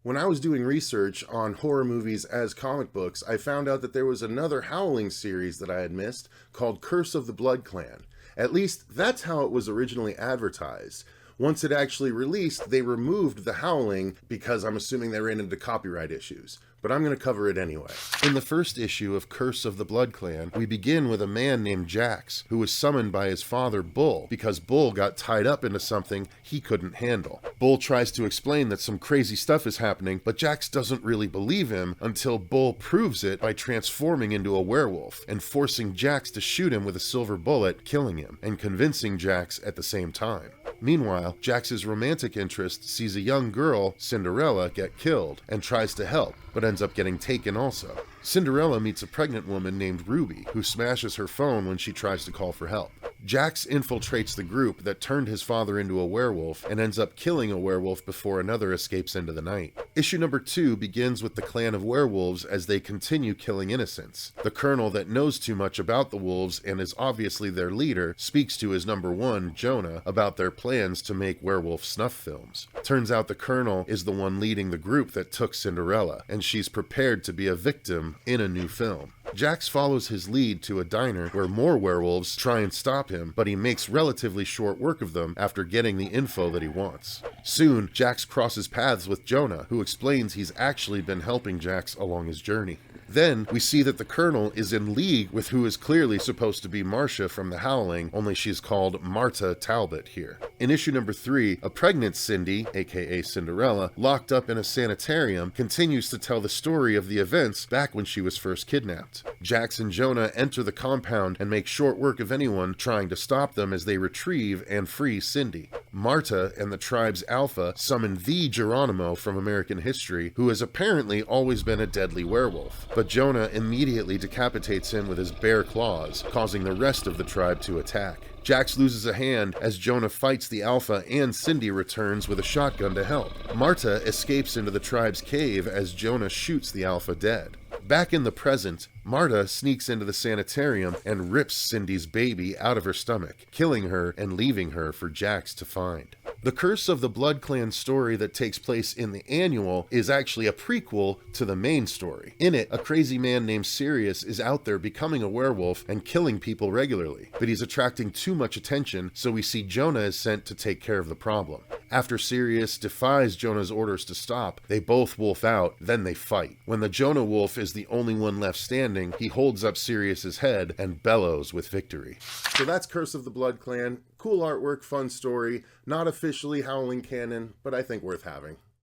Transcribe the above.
When I was doing research on horror movies as comic books, I found out that there was another Howling series that I had missed called Curse of the Blood Clan. At least, that's how it was originally advertised. Once it actually released, they removed the Howling because I'm assuming they ran into copyright issues. But I'm going to cover it anyway. In the first issue of Curse of the Blood Clan, we begin with a man named Jax, who was summoned by his father Bull because Bull got tied up into something he couldn't handle. Bull tries to explain that some crazy stuff is happening, but Jax doesn't really believe him until Bull proves it by transforming into a werewolf and forcing Jax to shoot him with a silver bullet, killing him, and convincing Jax at the same time. Meanwhile, Jax's romantic interest sees a young girl, Cinderella, get killed and tries to help, but ends up getting taken also. Cinderella meets a pregnant woman named Ruby, who smashes her phone when she tries to call for help. Jax infiltrates the group that turned his father into a werewolf and ends up killing a werewolf before another escapes into the night. Issue number 2 begins with the clan of werewolves as they continue killing innocents. The colonel that knows too much about the wolves and is obviously their leader speaks to his number 1, Jonah, about their plans to make werewolf snuff films. Turns out the colonel is the one leading the group that took Cinderella, and she's prepared to be a victim in a new film. Jax follows his lead to a diner where more werewolves try and stop him, but he makes relatively short work of them after getting the info that he wants. Soon, Jax crosses paths with Jonah, who explains he's actually been helping Jax along his journey. Then, we see that the Colonel is in league with who is clearly supposed to be Marcia from The Howling, only she's called Marta Talbot here. In issue number 3, a pregnant Cindy, aka Cinderella, locked up in a sanitarium, continues to tell the story of the events back when she was first kidnapped. Jax and Jonah enter the compound and make short work of anyone trying to stop them as they retrieve and free Cindy. Marta and the tribe's Alpha summon the Geronimo from American history, who has apparently always been a deadly werewolf. But Jonah immediately decapitates him with his bare claws, causing the rest of the tribe to attack. Jax loses a hand as Jonah fights the Alpha and Cindy returns with a shotgun to help. Marta escapes into the tribe's cave as Jonah shoots the Alpha dead. Back in the present, Marta sneaks into the sanitarium and rips Cindy's baby out of her stomach, killing her and leaving her for Jax to find. The Curse of the Blood Clan story that takes place in the annual is actually a prequel to the main story. In it, a crazy man named Sirius is out there becoming a werewolf and killing people regularly, but he's attracting too much attention, so we see Jonah is sent to take care of the problem. After Sirius defies Jonah's orders to stop, they both wolf out, then they fight. When the Jonah wolf is the only one left standing, he holds up Sirius's head and bellows with victory. So that's Curse of the Blood Clan. Cool artwork, fun story, not officially Howling canon, but I think worth having.